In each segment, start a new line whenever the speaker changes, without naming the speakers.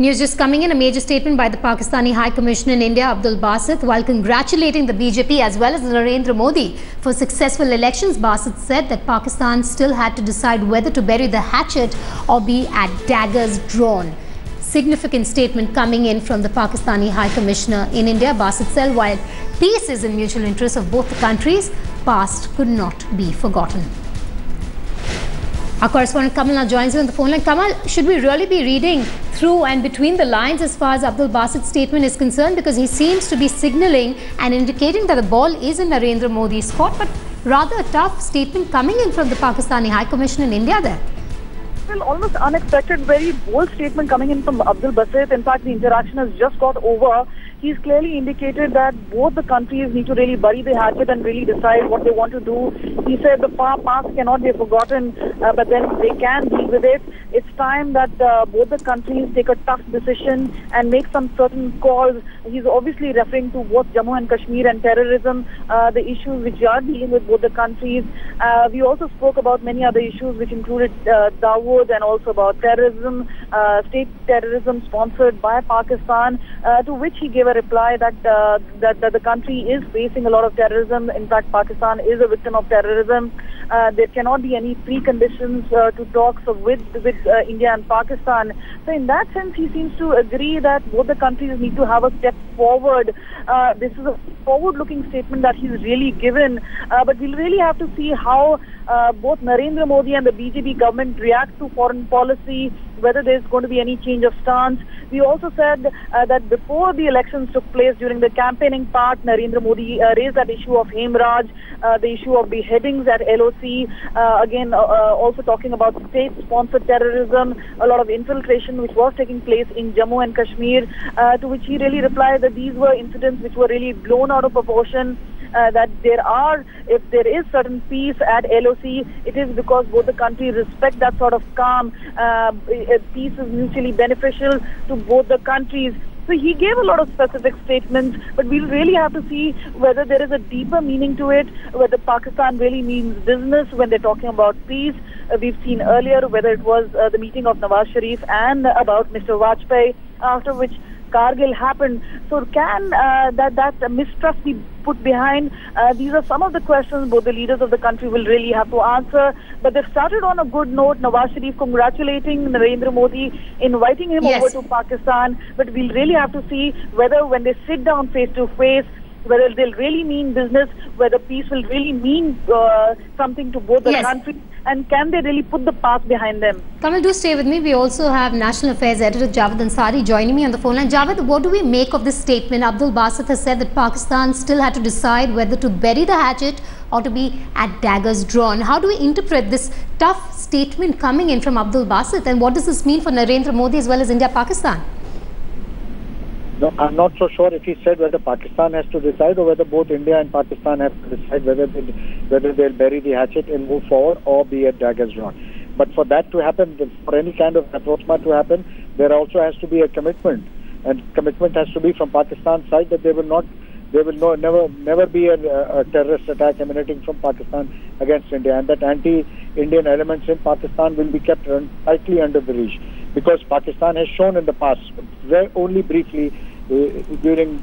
News just coming in, a major statement by the Pakistani High Commissioner in India, Abdul Basit, while congratulating the BJP as well as Narendra Modi for successful elections. Basit said that Pakistan still had to decide whether to bury the hatchet or be at daggers drawn. Significant statement coming in from the Pakistani High Commissioner in India. Basit said while peace is in mutual interest of both the countries, past could not be forgotten. Our correspondent Kamal now joins you on the phone line. Kamal, should we really be reading through and between the lines as far as Abdul Basit's statement is concerned? Because he seems to be signalling and indicating that the ball is in Narendra Modi's court, but rather a tough statement coming in from the Pakistani High Commission in India there.
Well, almost unexpected, very bold statement coming in from Abdul Basit. In fact, the interaction has just got over. He's clearly indicated that both the countries need to really bury the hatchet and really decide what they want to do. He said the past cannot be forgotten, but then they can deal with it. It's time that both the countries take a tough decision and make some certain calls. He's obviously referring to both Jammu and Kashmir and terrorism, the issues which are dealing with both the countries. We also spoke about many other issues which included Dawood and also about terrorism, state terrorism sponsored by Pakistan, to which he gave a reply that the country is facing a lot of terrorism. In fact, Pakistan is a victim of terrorism. There cannot be any preconditions to talks with India and Pakistan. So in that sense, he seems to agree that both the countries need to have a step forward. This is a forward-looking statement that he's really given, but we'll really have to see how both Narendra Modi and the BJP government react to foreign policy, whether there's going to be any change of stance. We also said that before the elections took place, during the campaigning part, Narendra Modi raised that issue of Hemraj, the issue of beheadings at LOC, again also talking about state-sponsored terrorism, a lot of infiltration which was taking place in Jammu and Kashmir, to which he really replied that these were incidents which were really blown out of proportion. That if there is certain peace at LOC, it is because both the countries respect that sort of calm. Peace is mutually beneficial to both the countries. So he gave a lot of specific statements, but we'll really have to see whether there is a deeper meaning to it, whether Pakistan really means business when they're talking about peace. We've seen earlier whether it was the meeting of Nawaz Sharif and about Mr. Vajpayee, after which Kargil happened. So can that mistrust be put behind? These are some of the questions both the leaders of the country will really have to answer. But they've started on a good note. Nawaz Sharif congratulating Narendra Modi, inviting him over to Pakistan. But we'll really have to see whether when they sit down face to face, whether they'll really mean business, whether peace will really mean something to both the countries, and can they really put the past behind them?
Kamal, do stay with me. We also have National Affairs Editor Javed Ansari joining me on the phone line. Javed, what do we make of this statement? Abdul Basit has said that Pakistan still had to decide whether to bury the hatchet or to be at daggers drawn. How do we interpret this tough statement coming in from Abdul Basit, and what does this mean for Narendra Modi as well as India-Pakistan?
No, I'm not so sure if he said whether Pakistan has to decide or whether both India and Pakistan have to decide whether they'll bury the hatchet and move forward or be at daggers drawn. But for that to happen, for any kind of approachment to happen, there also has to be a commitment, and commitment has to be from Pakistan's side that never be a terrorist attack emanating from Pakistan against India, and that anti-Indian elements in Pakistan will be kept tightly under the leash, because Pakistan has shown in the past, only briefly, during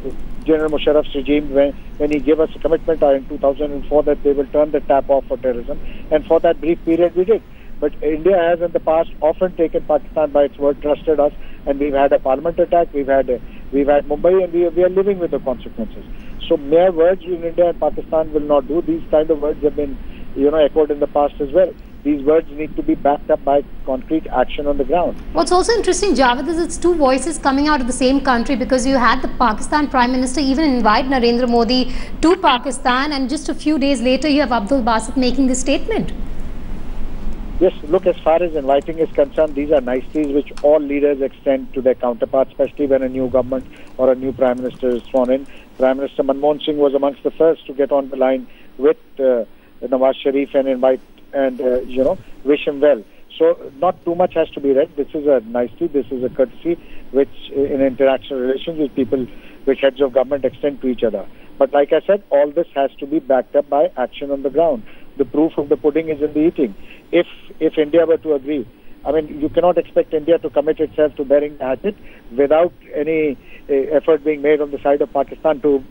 General Musharraf's regime, when he gave us a commitment in 2004 that they will turn the tap off for terrorism, and for that brief period we did. But India has in the past often taken Pakistan by its word, trusted us, and we've had a parliament attack, we've had Mumbai, and we are living with the consequences. So mere words in India and Pakistan will not do. These kind of words have been, echoed in the past as well. These words need to be backed up by concrete action on the ground.
What's also interesting, Javed, is it's two voices coming out of the same country, because you had the Pakistan Prime Minister even invite Narendra Modi to Pakistan, and just a few days later you have Abdul Basit making this statement.
Yes, look, as far as inviting is concerned, these are niceties which all leaders extend to their counterparts, especially when a new government or a new Prime Minister is sworn in. Prime Minister Manmohan Singh was amongst the first to get on the line with Nawaz Sharif and invite and wish him well. So not too much has to be read. This is a nicety, this is a courtesy which in international relations with people, which heads of government extend to each other. But like I said, all this has to be backed up by action on the ground. The proof of the pudding is in the eating. If India were to agree I mean, you cannot expect India to commit itself to bearing the hatchet without any effort being made on the side of Pakistan to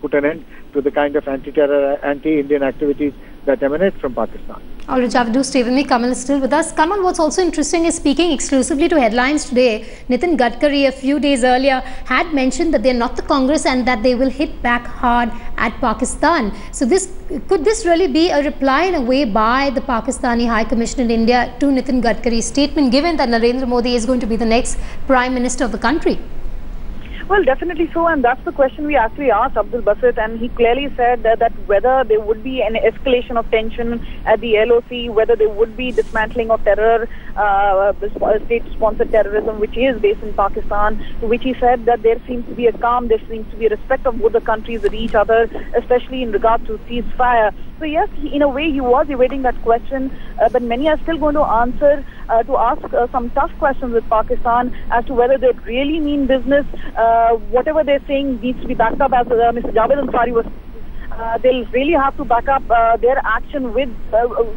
put an end to the kind of anti-terror, anti-Indian activities that emanate from Pakistan.
All right, Javed, do stay with me. Kamal is still with us. Kamal, what's also interesting is, speaking exclusively to headlines today, Nitin Gadkari a few days earlier had mentioned that they're not the Congress and that they will hit back hard at Pakistan. So could this really be a reply in a way by the Pakistani High Commission in India to Nitin Gadkari's statement, given that Narendra Modi is going to be the next Prime Minister of the country?
Well, definitely so, and that's the question we actually asked Abdul Basit, and he clearly said that whether there would be an escalation of tension at the LOC, whether there would be dismantling of terror, state-sponsored terrorism, which is based in Pakistan, to which he said that there seems to be a calm, there seems to be a respect of both the countries with each other, especially in regard to ceasefire. So yes, in a way he was evading that question, but many are still going to answer, to ask some tough questions with Pakistan as to whether they really mean business. Whatever they're saying needs to be backed up, as Mr. Javed Ansari was they'll really have to back up their action with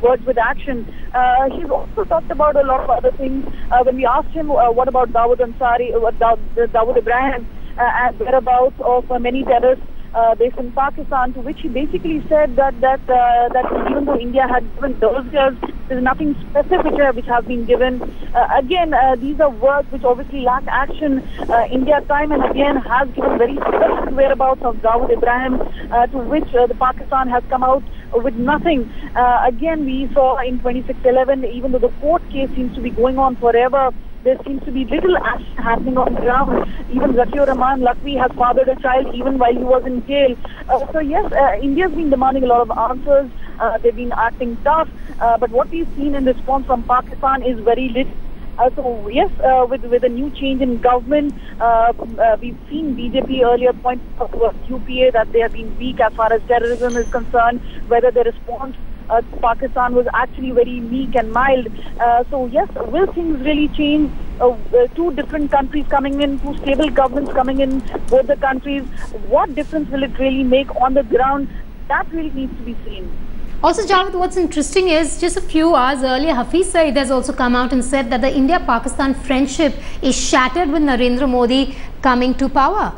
words with action. He's also talked about a lot of other things. When we asked him what about Dawood Ansari, Dawood Ibrahim, and whereabouts of many terrorists based in Pakistan, to which he basically said that even though India had given those years, there's nothing specific which has been given. Again, these are words which obviously lack action. India time and again has given very specific whereabouts of Dawood Ibrahim, to which the Pakistan has come out with nothing. Again, we saw in 2611, even though the court case seems to be going on forever, there seems to be little action happening on the ground. Even Zakiur Rahman Lakwi has fathered a child even while he was in jail. So yes, India's been demanding a lot of answers. They've been acting tough. But what we've seen in response from Pakistan is very little. So yes, with a new change in government, we've seen BJP earlier point out to UPA that they have been weak as far as terrorism is concerned, whether the response to Pakistan was actually very meek and mild. So yes, will things really change? Two different countries coming in, two stable governments coming in both the countries. What difference will it really make on the ground? That really needs to be seen.
Also, Javed, what's interesting is just a few hours earlier, Hafiz Saeed has also come out and said that the India-Pakistan friendship is shattered with Narendra Modi coming to power.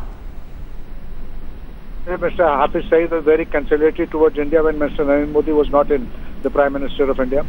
Mr. Hafiz Saeed was very conciliatory towards India when Mr. Narendra Modi was not in the Prime Minister of India.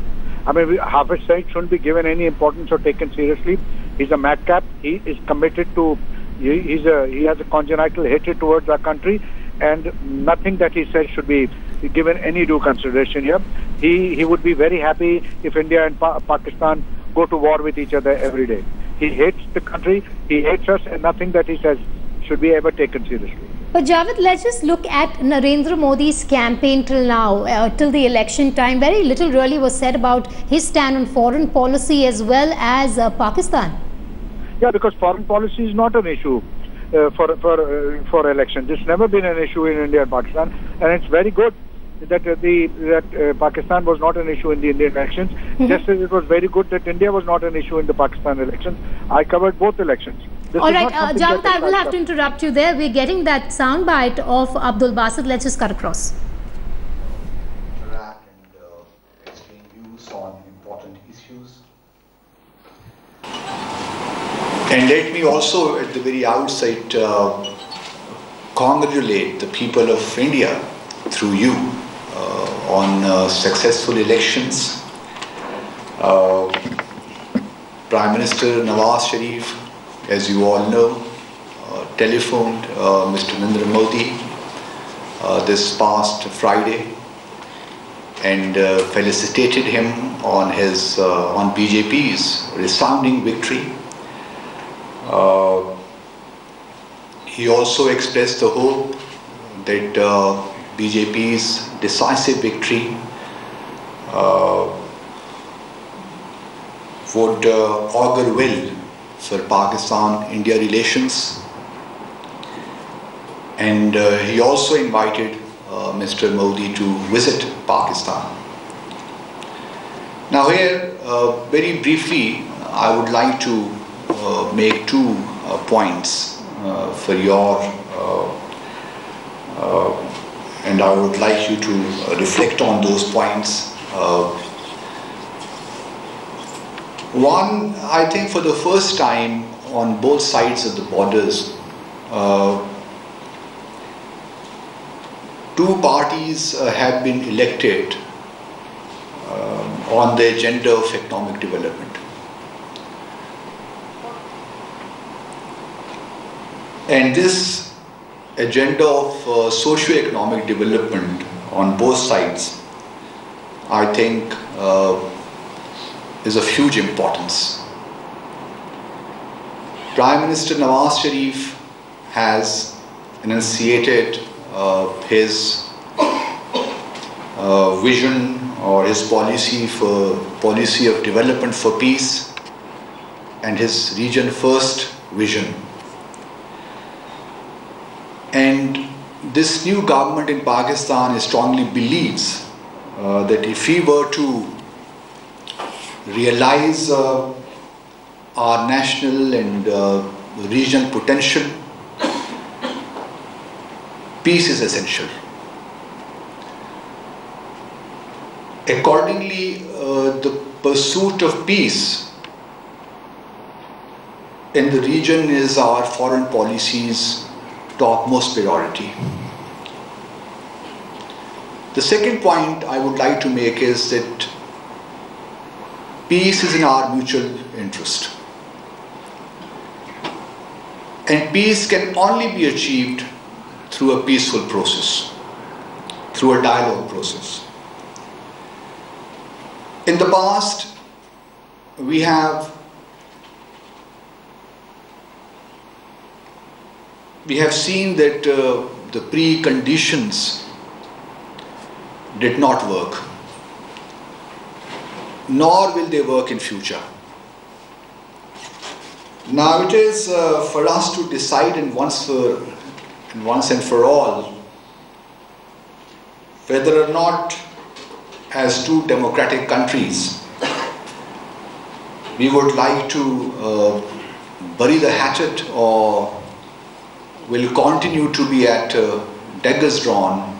I mean, Hafiz Saeed shouldn't be given any importance or taken seriously. He's a madcap. He is committed to, he has a congenital hatred towards our country, and nothing that he says should be given any due consideration here. He would be very happy if India and Pakistan go to war with each other every day. He hates the country, he hates us, and nothing that he says should be ever taken seriously.
But Javed, let's just look at Narendra Modi's campaign till now, till the election time. Very little really was said about his stand on foreign policy as well as Pakistan.
Yeah, because foreign policy is not an issue for elections. It's never been an issue in India and Pakistan, and it's very good that Pakistan was not an issue in the Indian elections, just as it was very good that India was not an issue in the Pakistan elections. I covered both elections.
All right, Javed, I will have to interrupt you there. We're getting that soundbite of Abdul Basit. Let's just cut across.
Interact and exchange views on important issues. And let me also, at the very outset, congratulate the people of India through you on successful elections. Prime Minister Nawaz Sharif, as you all know, telephoned Mr. Narendra Modi this past Friday and felicitated him on his on BJP's resounding victory. He also expressed the hope that BJP's decisive victory would augur well for Pakistan-India relations, and he also invited Mr. Modi to visit Pakistan. Now here, very briefly, I would like to make two points for your and I would like you to reflect on those points. One, I think for the first time on both sides of the borders, two parties have been elected on the agenda of economic development. And this agenda of socio-economic development on both sides, I think, is of huge importance. Prime Minister Nawaz Sharif has enunciated his vision or his policy of development for peace and his region first vision. And this new government in Pakistan strongly believes that if we were to realize our national and regional potential, peace is essential. Accordingly, the pursuit of peace in the region is our foreign policy's topmost priority. The second point I would like to make is that peace is in our mutual interest. And peace can only be achieved through a peaceful process, through a dialogue process. In the past, we have seen that the preconditions did not work, nor will they work in future. Now it is for us to decide once and for all whether or not, as two democratic countries, we would like to bury the hatchet or will continue to be at daggers drawn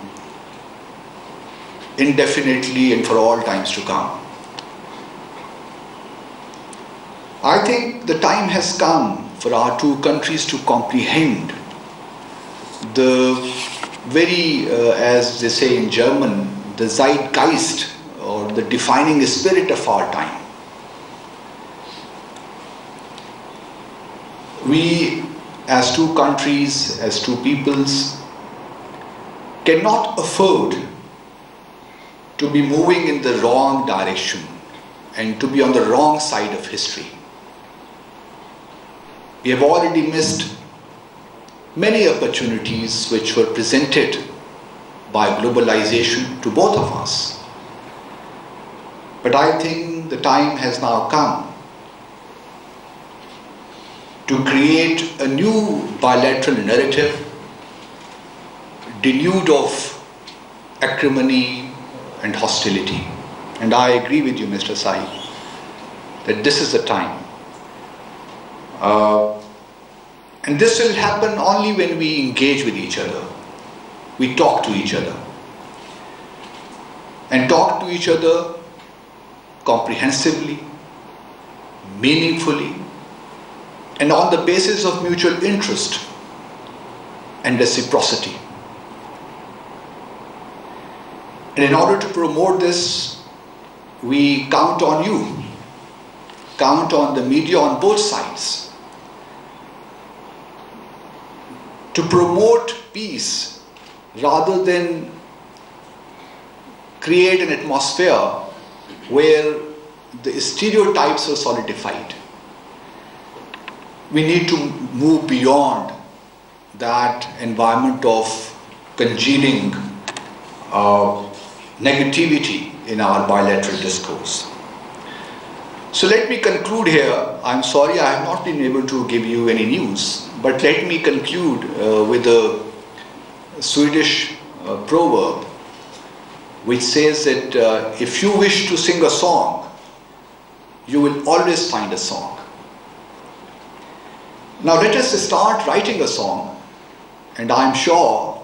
indefinitely and for all times to come. I think the time has come for our two countries to comprehend the very, as they say in German, the Zeitgeist or the defining spirit of our time. We, as two countries, as two peoples, cannot afford to be moving in the wrong direction and to be on the wrong side of history. We have already missed many opportunities which were presented by globalization to both of us. But I think the time has now come to create a new bilateral narrative denuded of acrimony and hostility. And I agree with you, Mr. Sai, that this is the time. And this will happen only when we engage with each other. We talk to each other. And talk to each other comprehensively, meaningfully, and on the basis of mutual interest and reciprocity. And in order to promote this, we count on you, count on the media on both sides, to promote peace rather than create an atmosphere where the stereotypes are solidified. We need to move beyond that environment of congealing negativity in our bilateral discourse. So let me conclude here. I'm sorry I have not been able to give you any news, but let me conclude with a Swedish proverb which says that if you wish to sing a song, you will always find a song. Now let us start writing a song, and I'm sure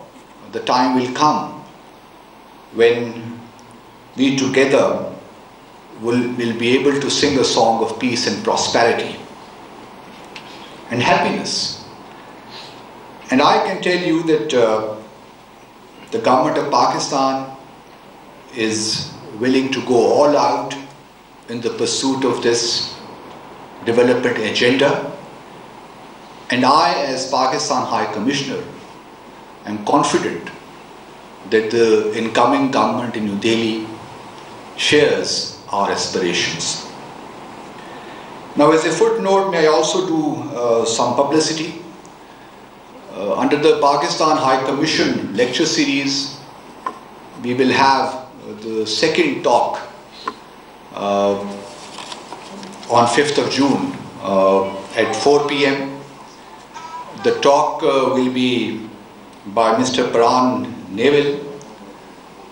the time will come when we together will be able to sing a song of peace and prosperity and happiness. And I can tell you that the government of Pakistan is willing to go all out in the pursuit of this development agenda. And I, as Pakistan High Commissioner, am confident that the incoming government in New Delhi shares our aspirations. Now, as a footnote, may I also do some publicity. Under the Pakistan High Commission lecture series, we will have the second talk on 5th of June at 4 p.m. The talk will be by Mr. Pran Neville.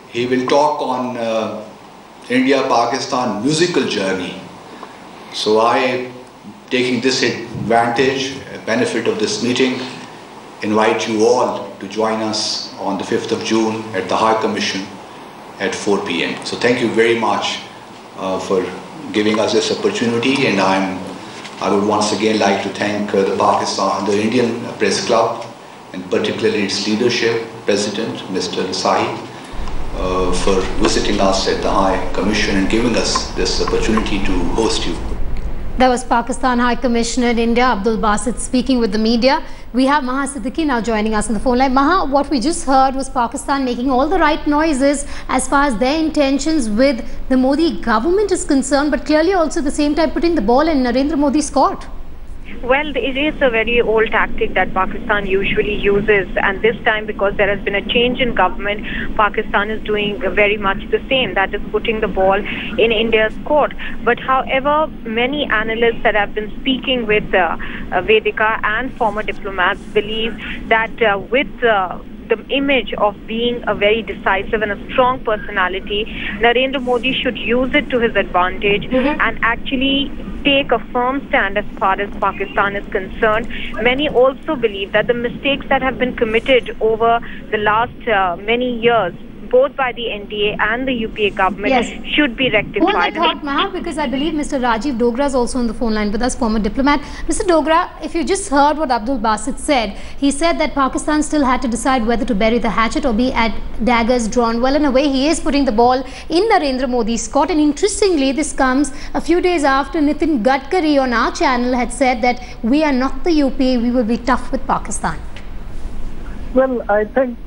He will talk on India-Pakistan musical journey. So I, taking this advantage, benefit of this meeting, invite you all to join us on the 5th of June at the High Commission at 4 p.m. So thank you very much for giving us this opportunity, and I would once again like to thank the Indian Press Club, and particularly its leadership, President Mr. Sahib, for visiting us at the High Commission and giving us this opportunity to host you.
That was Pakistan High Commissioner in India, Abdul Basit, speaking with the media. We have Maha Siddiqui now joining us on the phone line. Maha, what we just heard was Pakistan making all the right noises as far as their intentions with the Modi government is concerned, but clearly also at the same time putting the ball in Narendra Modi's court.
Well, it is a very old tactic that Pakistan usually uses, and this time, because there has been a change in government, Pakistan is doing very much the same, that is putting the ball in India's court. But however, many analysts that have been speaking with Vedika and former diplomats believe that with the image of being a very decisive and a strong personality, Narendra Modi should use it to his advantage and actually take a firm stand as far as Pakistan is concerned. Many also believe that the mistakes that have been committed over the last many years, both by the NDA and the UPA government, should be rectified.
Hold that thought, Maha, because I believe Mr. Rajiv Dogra is also on the phone line with us, former diplomat. Mr. Dogra, if you just heard what Abdul Basit said, he said that Pakistan still had to decide whether to bury the hatchet or be at daggers drawn. Well, in a way, he is putting the ball in Narendra Modi's court. And interestingly, this comes a few days after Nitin Gadkari on our channel had said that we are not the UPA, we will be tough with Pakistan.
Well, I think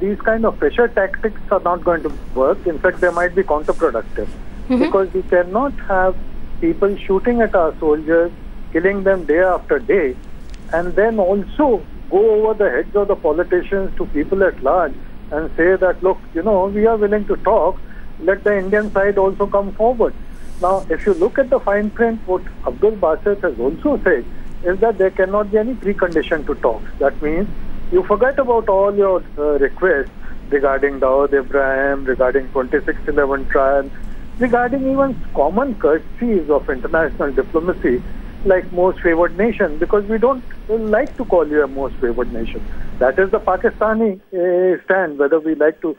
these kind of pressure tactics are not going to work. In fact, they might be counterproductive because we cannot have people shooting at our soldiers, killing them day after day, and then also go over the heads of the politicians to people at large and say that, look, you know, we are willing to talk, let the Indian side also come forward. Now, if you look at the fine print, what Abdul Basit has also said is that there cannot be any precondition to talk. That means you forget about all your requests regarding Dawood Ibrahim, regarding 2611 trial, regarding even common courtesies of international diplomacy like most favored nation, because we don't like to call you a most favored nation. That is the Pakistani stand, whether we like to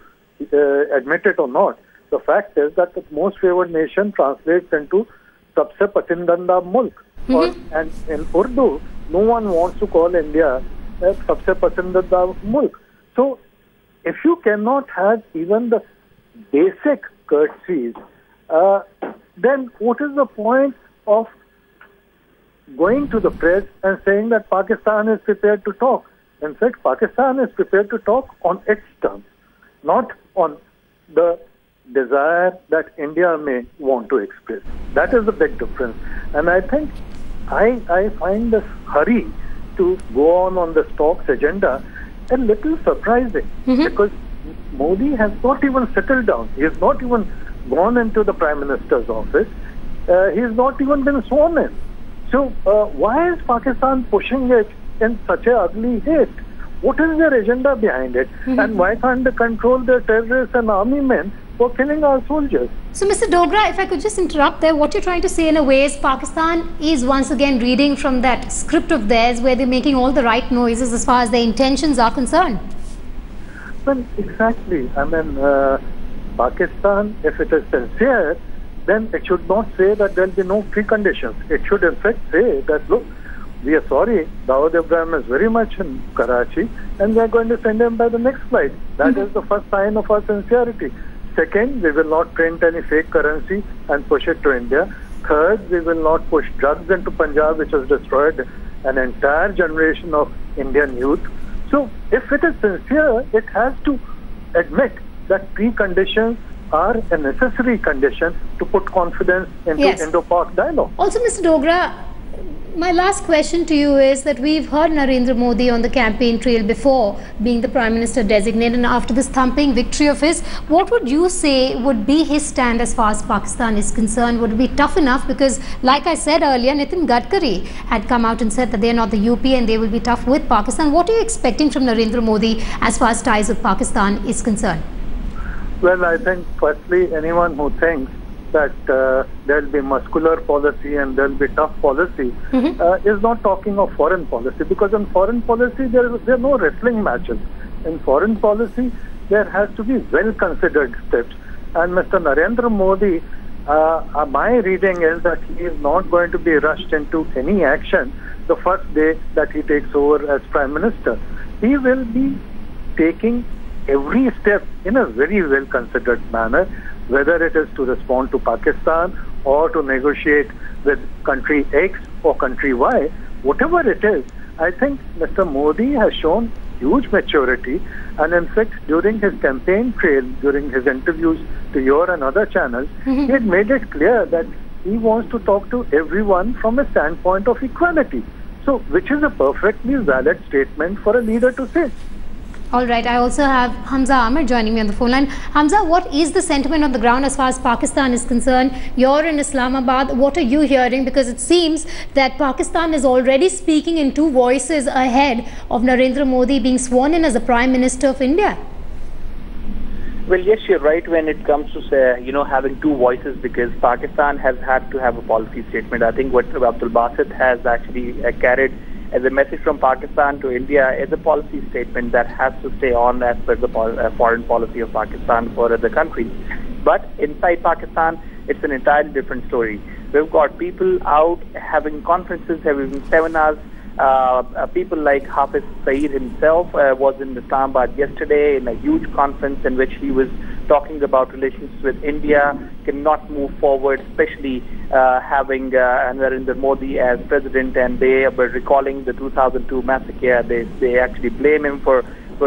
admit it or not. The fact is that the most favored nation translates into Sabse Pasindanda Mulk. And in Urdu, no one wants to call India Sabse Pasindanda Mulk. So, if you cannot have even the basic courtesies, then what is the point of going to the press and saying that Pakistan is prepared to talk? In fact, Pakistan is prepared to talk on its terms, not on the desire that India may want to express. That is the big difference. And I think I find this hurry to go on this talks agenda a little surprising because Modi has not even settled down. He has not even gone into the Prime Minister's office. He has not even been sworn in. So why is Pakistan pushing it in such a ugly haste? What is their agenda behind it? And why can't they control their terrorists and army men for killing our soldiers?
So, Mr. Dogra, if I could just interrupt there, what you're trying to say in a way is Pakistan is once again reading from that script of theirs where they're making all the right noises as far as their intentions are concerned.
Well, exactly. I mean, Pakistan, if it is sincere, then it should not say that there will be no preconditions. It should in fact say that, look, we are sorry, Dawood Ibrahim is very much in Karachi and we are going to send him by the next flight. That is the first sign of our sincerity. Second, we will not print any fake currency and push it to India. Third, we will not push drugs into Punjab, which has destroyed an entire generation of Indian youth. So, if it is sincere, it has to admit that preconditions are a necessary condition to put confidence into Indo-Pak dialogue.
Also, Mr. Dogra, my last question to you is that we've heard Narendra Modi on the campaign trail before being the Prime Minister designate, and after this thumping victory of his, what would you say would be his stand as far as Pakistan is concerned? Would it be tough enough? Because like I said earlier, Nitin Gadkari had come out and said that they're not the UP and they will be tough with Pakistan. What are you expecting from Narendra Modi as far as ties with Pakistan is concerned?
Well, I think firstly, anyone who thinks that there will be muscular policy and there will be tough policy is not talking of foreign policy, because in foreign policy there are no wrestling matches. In foreign policy there has to be well considered steps, and Mr. Narendra Modi, my reading is that he is not going to be rushed into any action the first day that he takes over as Prime Minister. He will be taking every step in a very well considered manner, whether it is to respond to Pakistan or to negotiate with country X or country Y, whatever it is. I think Mr. Modi has shown huge maturity, and in fact during his campaign trail, during his interviews to your and other channels, he had made it clear that he wants to talk to everyone from a standpoint of equality. So, which is a perfectly valid statement for a leader to say.
All right, I also have Hamza Amir joining me on the phone line. Hamza, what is the sentiment on the ground as far as Pakistan is concerned? You're in Islamabad. What are you hearing? Because it seems that Pakistan is already speaking in two voices ahead of Narendra Modi being sworn in as the Prime Minister of India.
Well, yes, you're right when it comes to, say, having two voices, because Pakistan has had to have a policy statement. I think what Abdul Basit has actually carried as a message from Pakistan to India is a policy statement that has to stay on as per the foreign policy of Pakistan for other countries. But inside Pakistan, it's an entirely different story. We've got people out having conferences, having seminars. People like Hafiz Saeed himself was in Islamabad yesterday in a huge conference in which he was talking about relations with India cannot move forward, especially having Narendra Modi as president, and they were recalling the 2002 massacre. They actually blame him for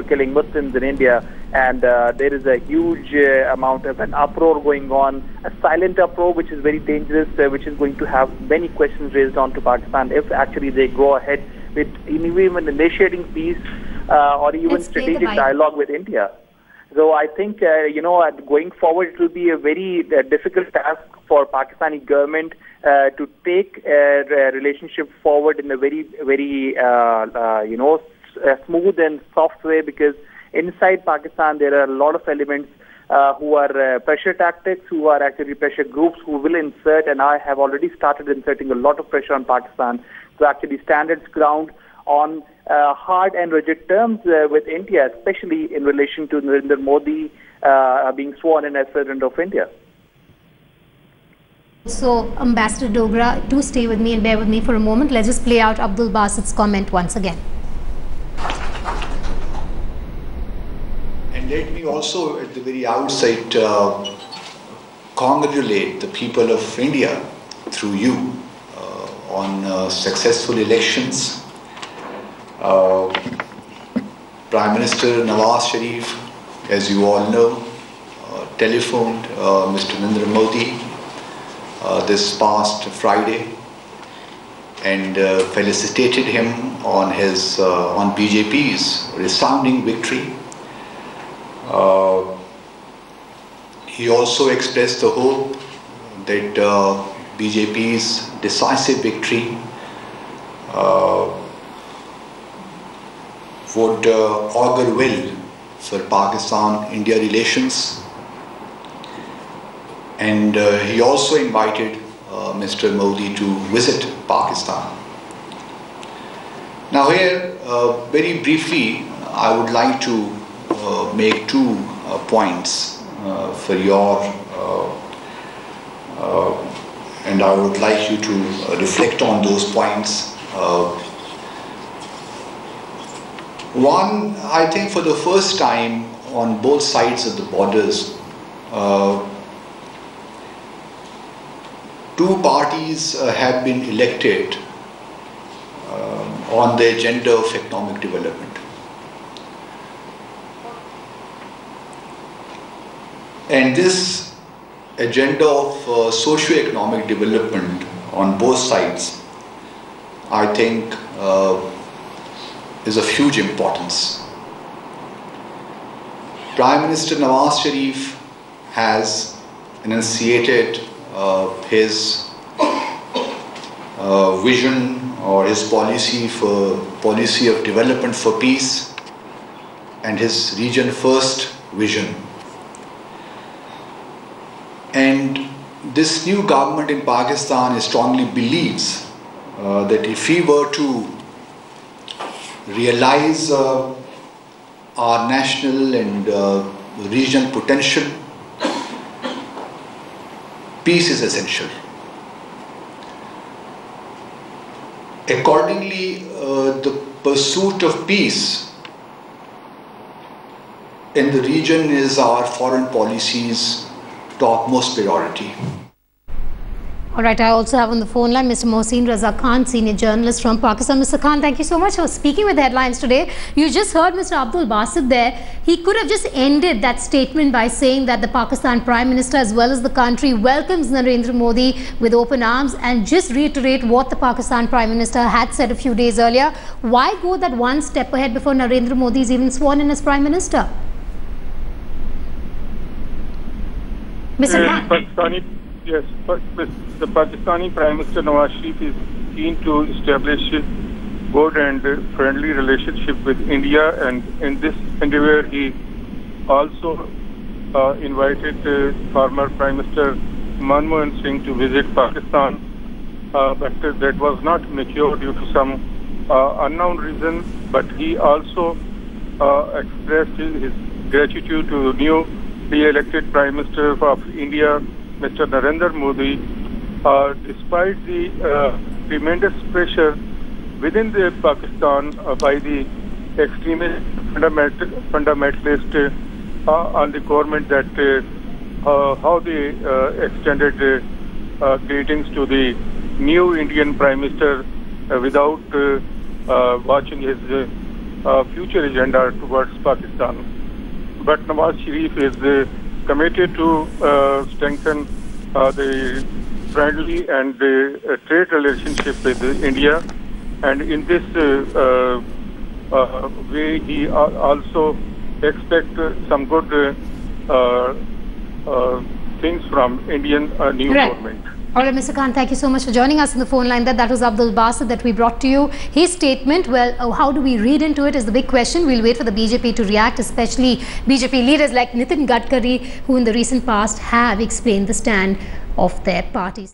killing Muslims in India, and there is a huge amount of an uproar going on, a silent uproar which is very dangerous, which is going to have many questions raised on to Pakistan if actually they go ahead with even initiating peace or even strategic dialogue with India. So I think, going forward, it will be a very difficult task for Pakistani government to take a relationship forward in a very, very, smooth and soft way, because inside Pakistan there are a lot of elements who are pressure tactics, who are actually pressure groups who will insert, and I have already started inserting a lot of pressure on Pakistan to actually stand its ground on hard and rigid terms with India, especially in relation to Narendra Modi being sworn in as President of India.
So, Ambassador Dogra, do stay with me and bear with me for a moment. Let's just play out Abdul Basit's comment once again.
And let me also at the very outset congratulate the people of India through you on successful elections. Prime Minister Nawaz Sharif, as you all know, telephoned Mr. Narendra Modi this past Friday and felicitated him on his on BJP's resounding victory. He also expressed the hope that BJP's decisive victory would augur well for Pakistan-India relations, and he also invited Mr. Modi to visit Pakistan. Now here, very briefly, I would like to make two points for your and I would like you to reflect on those points. One, I think for the first time on both sides of the borders, two parties have been elected on the agenda of economic development. And this agenda of socio-economic development on both sides, I think, is of huge importance. Prime Minister Nawaz Sharif has enunciated his vision or his policy of development for peace and his region first vision. And this new government in Pakistan strongly believes that if we were to realize our national and regional potential, peace is essential. Accordingly, the pursuit of peace in the region is our foreign policy's topmost priority.
All right, I also have on the phone line Mr. Mohsin Raza Khan, senior journalist from Pakistan. Mr. Khan, thank you so much for speaking with Headlines today. You just heard Mr. Abdul Basit there. He could have just ended that statement by saying that the Pakistan Prime Minister as well as the country welcomes Narendra Modi with open arms and just reiterate what the Pakistan Prime Minister had said a few days earlier. Why go that one step ahead before Narendra Modi is even sworn in as Prime Minister? Mr. Khan.
Yes, the Pakistani Prime Minister Nawaz Sharif is keen to establish good and friendly relationship with India, and in this endeavor he also invited former Prime Minister Manmohan Singh to visit Pakistan, but that was not mature due to some unknown reason. But he also expressed his gratitude to the newly elected Prime Minister of India, Mr. Narendra Modi, despite the tremendous pressure within the Pakistan by the extremist fundamentalist on the government that how they extended greetings to the new Indian Prime Minister without watching his future agenda towards Pakistan. But Nawaz Sharif is committed to strengthen the friendly and trade relationship with India, and in this way he also expects some good things from Indian new government.
All right, Mr. Khan, thank you so much for joining us on the phone line. That was Abdul Basit that we brought to you. His statement, well, how do we read into it is the big question. We'll wait for the BJP to react, especially BJP leaders like Nitin Gadkari, who in the recent past have explained the stand of their parties.